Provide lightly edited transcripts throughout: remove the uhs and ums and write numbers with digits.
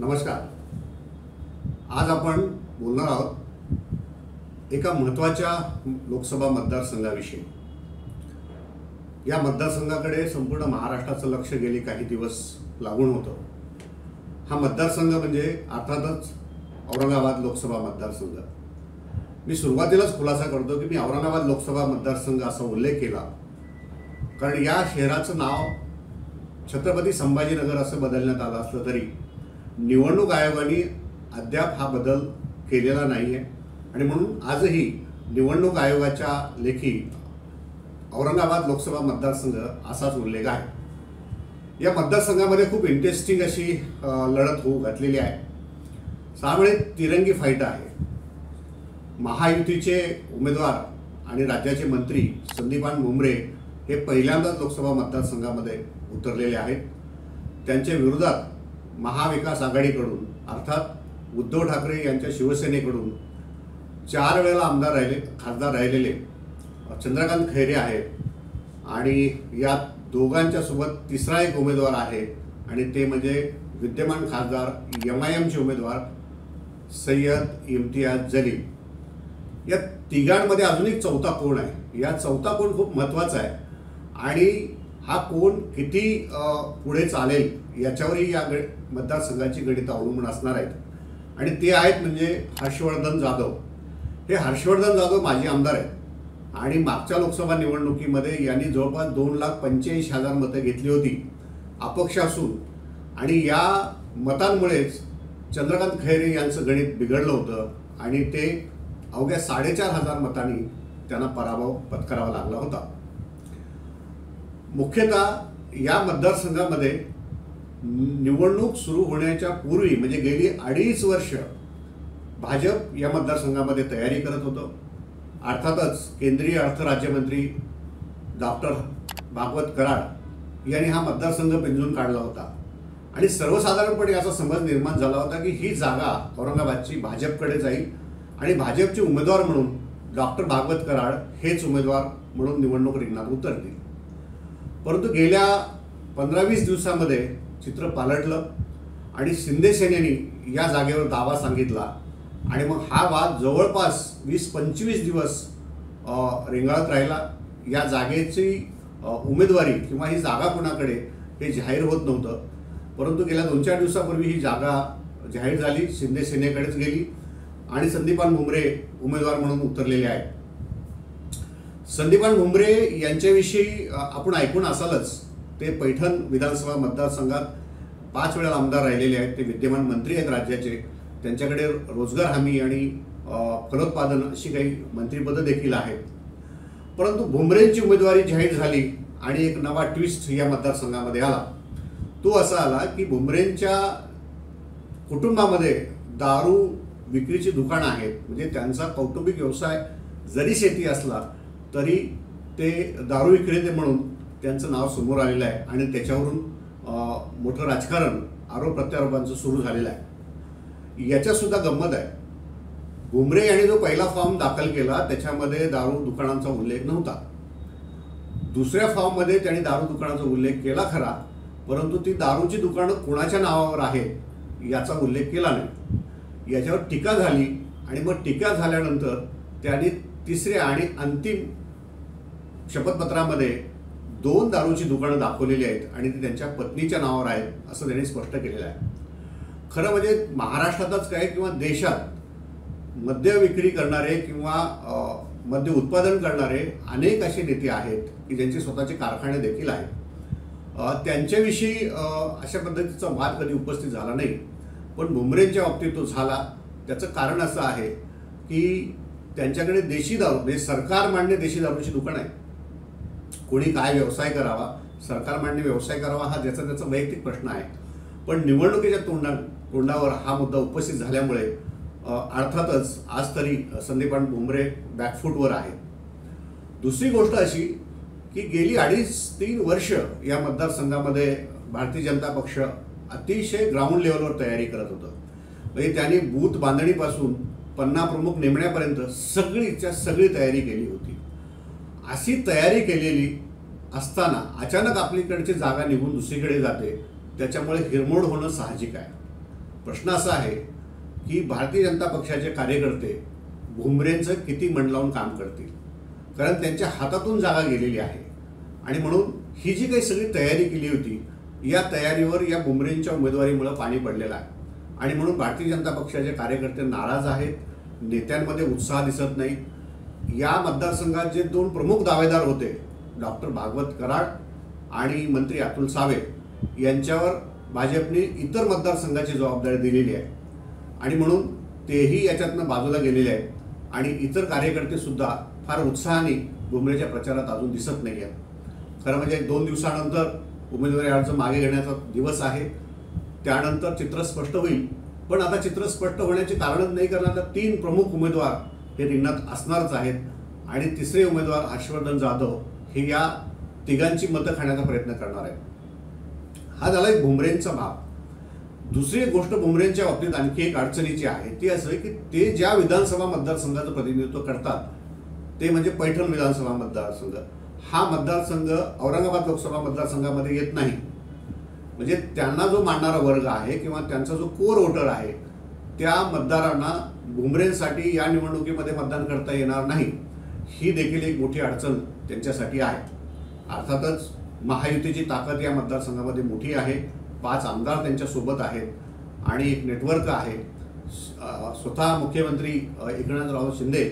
नमस्कार. आज आपण बोलणार आहोत एका महत्त्वाच्या लोकसभा मतदारसंघाविषयी. या मतदारसंघाकडे संपूर्ण महाराष्ट्राचं लक्ष गेली काही दिवस लागून होतं. हा मतदारसंघ म्हणजे अर्थातच औरंगाबाद लोकसभा मतदारसंघ. मी सुरुवातीलाच खुलासा करतो की मी औरंगाबाद लोकसभा मतदारसंघ असा उल्लेख केला कारण या शहराचं नाव छत्रपती संभाजीनगर असं बदलण्यात आलं असलं तरी निवडणूक आयोगाने अद्याप हा बदल केलेला नाही आहे आणि म्हणून आजही निवडणूक आयोगाच्या लेखी औरंगाबाद लोकसभा मतदारसंघ असाच उल्लेख आहे. या मतदारसंघामध्ये खूप इंटरेस्टिंग अशी लढत होऊ घातलेली आहे. त्यामुळे तिरंगी फाईट आहे. महायुतीचे उमेदवार आणि राज्याचे मंत्री संदीपान भुमरे हे पहिल्यांदाच लोकसभा मतदारसंघामध्ये उतरलेले आहेत. त्यांच्या विरोधात महाविकास आघाडीकडून अर्थात उद्धव ठाकरे यांच्या शिवसेनेकडून 4 वेळा खासदार राहिलेले चंद्रकांत खैरे आहेत आणि या दोघांच्या सोबत तिसरा एक उमेदवार आहे आणि ते म्हणजे विद्यमान खासदार MIMचे उमेदवार सय्यद इम्तियाज जलील. या तिघांमध्ये अजून एक चौथा कोण आहे. या चौथा कोण खूप महत्त्वाचा आहे आणि हा कोण किती पुढे चालेल याच्यावरही या मतदारसंघाची गणितं अवलंबून असणार आहेत आणि ते आहेत म्हणजे हर्षवर्धन जाधव. हे हर्षवर्धन जाधव माजी आमदार आहेत आणि मागच्या लोकसभा निवडणुकीमध्ये यांनी जवळपास 2,85,000 मतं घेतली होती अपक्ष असून आणि या मतांमुळेच चंद्रकांत खैरे यांचं गणित बिघडलं होतं आणि ते अवघ्या 4,500 मतांनी त्यांना पराभव पत्करावा लागला होता. मुख्यतः या मतदारसंघामध्ये निवडणूक सुरू होण्याच्या पूर्वी म्हणजे गेली 2.5 वर्ष भाजप या मतदारसंघामध्ये तयारी करत होतं. अर्थातच केंद्रीय अर्थ राज्यमंत्री डॉक्टर भागवत कराड यांनी हा मतदारसंघ पिंजून काढला होता आणि सर्वसाधारणपणे याचा समज निर्माण झाला होता की ही जागा औरंगाबादची भाजपकडे जाईल आणि भाजपचे उमेदवार म्हणून डॉक्टर भागवत कराड हेच उमेदवार म्हणून निवडणूक रिंगणात उतरतील. परंतु गेल्या 15-20 दिवसामध्ये चित्र पालटलं आणि शिंदे सेनेने या जागेवर दावा सांगितला आणि मग हा वाद जवळपास 20-25 दिवस रेंगाळत राहिला. या जागेची उमेदवारी किंवा ही जागा कोणाकडे हे जाहीर होत नव्हतं. परंतु गेल्या 2-4 दिवसापूर्वी ही जागा जाहीर झाली, शिंदे सेनेकडेच गेली आणि संदीपान भुमरे उमेदवार म्हणून उतरलेले आहेत. संदीपान भुमरे यांच्याविषयी आपण ऐकून असालच. ते पैठण विधानसभा मतदारसंघात 5 वेळा आमदार राहिलेले आहेत. ते विद्यमान मंत्री आहेत राज्याचे. त्यांच्याकडे रोजगार हमी आणि फलोत्पादन अशी काही मंत्रिपदं देखील आहेत. परंतु भुमरेंची उमेदवारी जाहीर झाली आणि एक नवा ट्विस्ट या मतदारसंघामध्ये आला. तो असा आला की भुमरेंच्या कुटुंबामध्ये दारू विक्रीची दुकानं आहेत. म्हणजे त्यांचा कौटुंबिक व्यवसाय जरी शेती असला तरी ते दारू विक्रेते म्हणून त्यांचं नाव समोर आलेलं आहे आणि त्याच्यावरून मोठं राजकारण आरोप प्रत्यारोपांचं सुरू झालेलं आहे. याच्यासुद्धा गंमत आहे. भुमरे यांनी जो पहिला फॉर्म दाखल केला त्याच्यामध्ये दारू दुकानांचा उल्लेख नव्हता. दुसऱ्या फॉर्ममध्ये त्यांनी दारू दुकानाचा उल्लेख केला खरा, परंतु ती दारूची दुकानं कोणाच्या नावावर आहेत याचा उल्लेख केला नाही. याच्यावर टीका झाली आणि मग टीका झाल्यानंतर त्यांनी तिसऱ्या आणि अंतिम शपथपत्रामध्ये 2 दारूची दुकानं दाखवलेली आहेत आणि ती त्यांच्या पत्नीच्या नावावर आहेत असं त्यांनी स्पष्ट केलेलं आहे. खरं म्हणजे महाराष्ट्रातच काय किंवा देशात मद्य विक्री करणारे किंवा मद्य उत्पादन करणारे अनेक असे नेते आहेत की ज्यांचे स्वतःचे कारखाने देखील आहेत. त्यांच्याविषयी अशा पद्धतीचा वाद कधी उपस्थित झाला नाही, पण भुमरेंच्या बाबतीत तो झाला. त्याचं कारण असं आहे की त्यांच्याकडे देशी दारू म्हणजे सरकार मान्य देशी दारूची दुकान आहे. कोणी काय व्यवसाय करावा, सरकार मान्य व्यवसाय करावा हा ज्याचा त्याचा वैयक्तिक प्रश्न आहे, पण निवडणुकीच्या तोंडावर हा मुद्दा उपस्थित झाल्यामुळे अर्थातच आज तरी संदीपान भुमरे बॅकफूटवर आहेत. दुसरी गोष्ट अशी की गेली 2.5-3 वर्ष या मतदारसंघामध्ये भारतीय जनता पक्ष अतिशय ग्राउंड लेवलवर तयारी करत होतं. म्हणजे त्यांनी बूथ बांधणीपासून 50 प्रमुख नेमण्यापर्यंत सगळी तयारी केली होती. अशी तयारी केलेली असताना अचानक आपलीकडची जागा निघून दुसरीकडे जाते, त्याच्यामुळे हिरमोड होणं साहजिक आहे. प्रश्न असा आहे की भारतीय जनता पक्षाचे कार्यकर्ते भुमरेंचं किती मन लावून काम करतील, कारण त्यांच्या हातातून जागा गेलेली आहे. आणि म्हणून ही जी काही सगळी तयारी केली होती, या तयारीवर या भुमरेंच्या उमेदवारीमुळे पाणी पडलेलं आहे. आणि म्हणून भारतीय जनता पक्षाचे कार्यकर्ते नाराज आहेत, नेत्यांमध्ये उत्साह दिसत नाही. या मतदारसंघात जे 2 प्रमुख दावेदार होते, डॉक्टर भागवत कराड आणि मंत्री अतुल सावे, यांच्यावर भाजपने इतर मतदारसंघाची जबाबदारी दिलेली आहे. आणि म्हणून तेही याच्यातनं बाजूला गेलेले आहेत. आणि इतर कार्यकर्ते सुद्धा फार उत्साहाने भुमरेच्या प्रचारात अजून दिसत नाही आहेत. खरं म्हणजे 2 दिवसानंतर उमेदवारी अर्ज मागे घेण्याचा दिवस आहे. त्यानंतर चित्र स्पष्ट होईल. पण आता चित्र स्पष्ट होण्याचे कारणच नाही, कारण आता 3 प्रमुख उमेदवार हे रिंगणात असणारच आहेत. आणि तिसरे उमेदवार हर्षवर्धन जाधव हे या तिघांची मतं खाण्याचा प्रयत्न करणार आहेत. हा झाला एक भुमरेंचा भाग. दुसरी गोष्ट भुमरेंच्या बाबतीत आणखी एक अडचणीची आहे, ती असं की ते ज्या विधानसभा मतदारसंघाचं प्रतिनिधित्व करतात ते म्हणजे पैठण विधानसभा मतदारसंघ. हा मतदारसंघ औरंगाबाद लोकसभा मतदारसंघामध्ये येत नाही. म्हणजे त्यांना जो मानणारा वर्ग आहे किंवा त्यांचा जो कोर वोटर आहे, त्या मतदारांना भुमरेंसाठी या निवडणुकीमध्ये मतदान करता येणार नाही. ही देखील एक मोठी अडचण त्यांच्यासाठी आहे. अर्थातच महायुतीची ताकद या मतदारसंघामध्ये मोठी आहे. 5 आमदार त्यांच्यासोबत आहेत आणि एक नेटवर्क आहे. स्वतः मुख्यमंत्री एकनाथराव शिंदे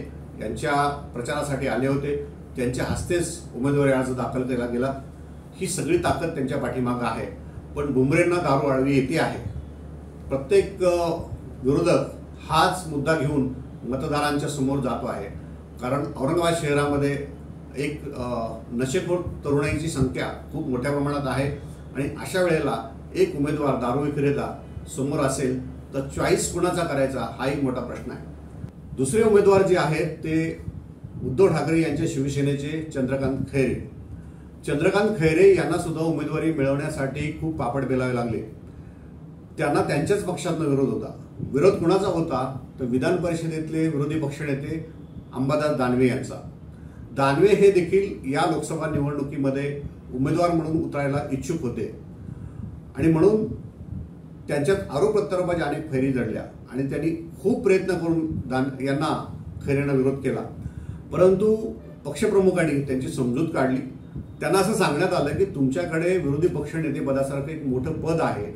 यांच्या प्रचारासाठी आले होते, त्यांच्या हस्तेच उमेदवारी अर्ज दाखल केला गेला. ही सगळी ताकद त्यांच्या पाठीमागं आहे. पण भुमरेंना दारू आळवी येते आहे. प्रत्येक विरोधक हाच मुद्दा घेऊन मतदारांच्या समोर जातो आहे. कारण औरंगाबाद शहरामध्ये एक नशेखोर तरुणाईची संख्या खूप मोठ्या प्रमाणात आहे. आणि अशा वेळेला एक उमेदवार दारू विक्रेता समोर असेल तर चॉईस कुणाचा करायचा हा एक मोठा प्रश्न आहे. दुसरे उमेदवार जे आहेत ते उद्धव ठाकरे यांचे शिवसेनेचे चंद्रकांत खैरे. चंद्रकांत खैरे यांना सुद्धा उमेदवारी मिळवण्यासाठी खूप पापड पेलावे लागले. त्यांना त्यांच्याच पक्षातून विरोध होता. विरोध कुणाचा होता तर विधान परिषदेतले विरोधी पक्षनेते अंबादास दानवे यांचा. दानवे हे देखील या लोकसभा निवडणुकीमध्ये उमेदवार म्हणून उतरायला इच्छुक होते. आणि म्हणून त्यांच्यात आरोप प्रत्यारोपाच्या अनेक फैरी जडल्या आणि त्यांनी खूप प्रयत्न करून यांना खैरेंना विरोध केला. परंतु पक्षप्रमुखांनी त्यांची समजूत काढली. त्यांना असं सांगण्यात आलं की तुमच्याकडे विरोधी पक्षनेतेपदासारखं एक मोठं पद आहे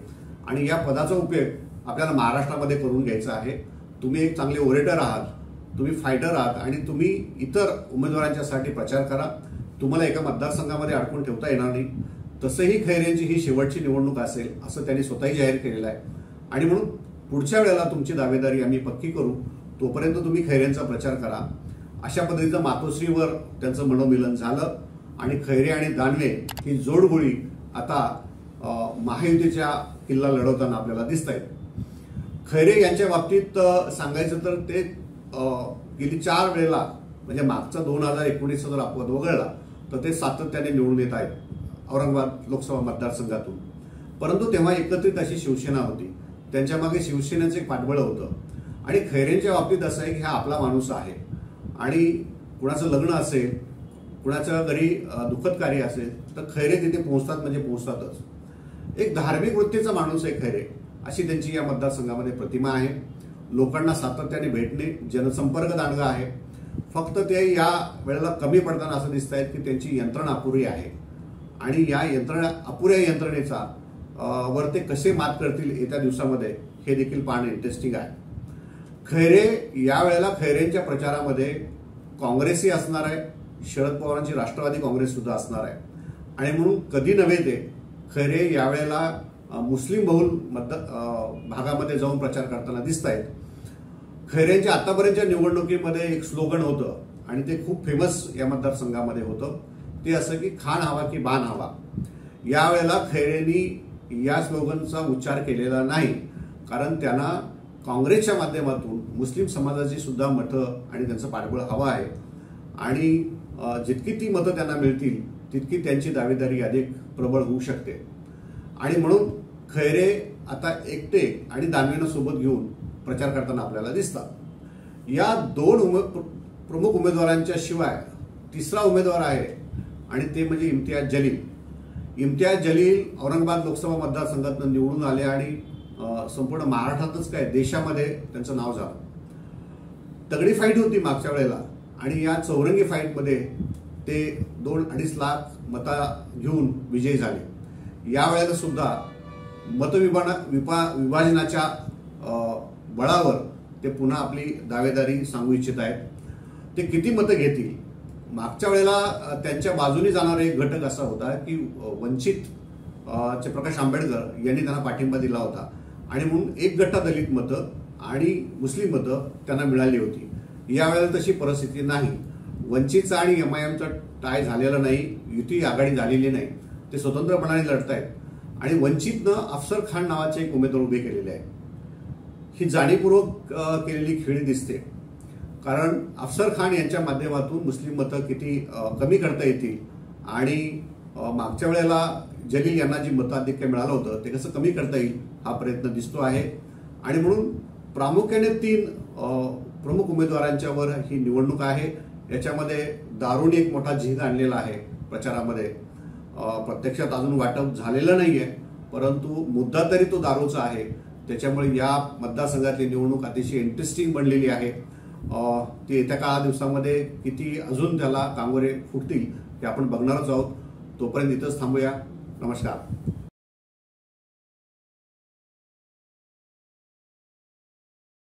आणि या पदाचा उपयोग आपल्याला महाराष्ट्रामध्ये करून घ्यायचा आहे. तुम्ही एक चांगले ओरेटर आहात, तुम्ही फायटर आहात आणि तुम्ही इतर उमेदवारांच्यासाठी प्रचार करा. तुम्हाला एका मतदारसंघामध्ये अडकून ठेवता येणार नाही. तसंही खैरेंची ही शेवटची निवडणूक असेल असं त्यांनी स्वतःही जाहीर केलेलं आहे. आणि म्हणून पुढच्या वेळेला तुमची दावेदारी आम्ही पक्की करू, तोपर्यंत तुम्ही खैरेंचा प्रचार करा. अशा पद्धतीचं मातोश्रीवर त्यांचं मनोमिलन झालं आणि खैरे आणि दानवे ही जोडगोळी आता महायुतीच्या किल्ला लढवताना आपल्याला दिसत आहेत. खैरे यांच्या बाबतीत सांगायचं तर ते गेली 4 वेळेला म्हणजे मागचा 2019 जर अपवाद वगळला तर ते सातत्याने निवडून येत आहेत औरंगाबाद लोकसभा मतदारसंघातून. परंतु तेव्हा एकत्रित अशी शिवसेना होती, त्यांच्या मागे शिवसेनेचं एक पाठबळ होतं. आणि खैरेंच्या बाबतीत असं आहे की हा आपला माणूस आहे आणि कुणाचं लग्न असेल, कुणाच्या घरी दुःखद कार्य असेल तर खैरे तिथे पोहोचतात म्हणजे पोहोचतातच. एक धार्मिक वृत्तीचा माणूस आहे खैरे, अशी त्यांची या मतदारसंघामध्ये प्रतिमा आहे. लोकांना सातत्याने भेटणे, जनसंपर्क दांडगा आहे. फक्त ते या वेळेला कमी पडताना असं दिसत आहेत की त्यांची यंत्रणा अपुरी आहे आणि या अपुऱ्या यंत्रणेचा वर ते कसे मात करतील येत्या दिवसामध्ये हे देखील पाहणं इंटरेस्टिंग आहे. खैरे यावेळेला खैरेंच्या प्रचारामध्ये काँग्रेसही असणार आहे, शरद पवारांची राष्ट्रवादी काँग्रेस सुद्धा असणार आहे. आणि म्हणून कधी नव्हे ते खैरे यावेळेला मुस्लिम बहुल भागामध्ये जाऊन प्रचार करताना दिसत आहेत. खैरेंच्या आतापर्यंतच्या निवडणुकीमध्ये एक स्लोगन होतं आणि ते खूप फेमस या मतदारसंघामध्ये होतं. ते असं की खान हवा की बाण हवा. यावेळेला खैरेंनी या स्लोगनचा उच्चार केलेला नाही, कारण त्यांना काँग्रेसच्या माध्यमातून मुस्लिम समाजाची सुद्धा मतं आणि त्यांचं पाठबळ हवं आहे. आणि जितकी ती मतं त्यांना मिळतील तितकी त्यांची दावेदारी अधिक प्रबळ होऊ शकते. आणि म्हणून खैरे आता एकटे आणि दानवेंना सोबत घेऊन प्रचार करताना आपल्याला दिसतात. या 2 प्रमुख उमेदवारांच्या शिवाय तिसरा उमेदवार आहे आणि ते म्हणजे इम्तियाज जलील. इम्तियाज जलील औरंगाबाद लोकसभा मतदारसंघातून निवडून आले आणि संपूर्ण महाराष्ट्रातच काय देशामध्ये त्यांचं नाव झालं. तगडी फाईट होती मागच्या वेळेला आणि या चौरंगी फाईटमध्ये ते 2-2.5 लाख मता घेऊन विजयी झाले. या वेळेला सुद्धा विभाजनाच्या बळावर ते पुन्हा आपली दावेदारी सांगू इच्छित आहेत. ते किती मतं घेतील? मागच्या वेळेला त्यांच्या बाजूने जाणारा एक घटक असा होता की वंचित चे प्रकाश आंबेडकर यांनी त्यांना पाठिंबा दिला होता आणि म्हणून एक गट्टा दलित मतं आणि मुस्लिम मतं त्यांना मिळाली होती. यावेळेला तशी परिस्थिती नाही. वंचितचा आणि MIMचा टाय झालेला नाही, युती आघाडी झालेली नाही. ते स्वतंत्रपणाने लढत आहेत आणि वंचितनं अफसर खान नावाचे एक उमेदवार उभे केलेले आहे. ही जाणीवपूर्वक केलेली खेळी दिसते, कारण अफसर खान यांच्या माध्यमातून मुस्लिम मतं किती कमी करता येतील आणि मागच्या वेळेला जलील यांना जी मताधिक्य मिळालं होतं ते कसं कमी करता येईल हा प्रयत्न दिसतो आहे. आणि म्हणून प्रामुख्याने 3 प्रमुख उमेदवारांच्यावर ही निवडणूक आहे. याच्यामध्ये दारूने एक मोठा झीज आणलेला आहे प्रचारामध्ये. प्रत्यक्षात अजून वाटप झालेलं नाहीये, परंतु मुद्दा तरी तो दारूचा आहे. त्याच्यामुळे या मतदारसंघातली निवडणूक अतिशय इंटरेस्टिंग बनलेली आहे. ती येत्या काळा दिवसामध्ये किती अजून त्याला कांगोरे फुटतील हे आपण बघणारच आहोत. तोपर्यंत इथंच थांबूया. नमस्कार.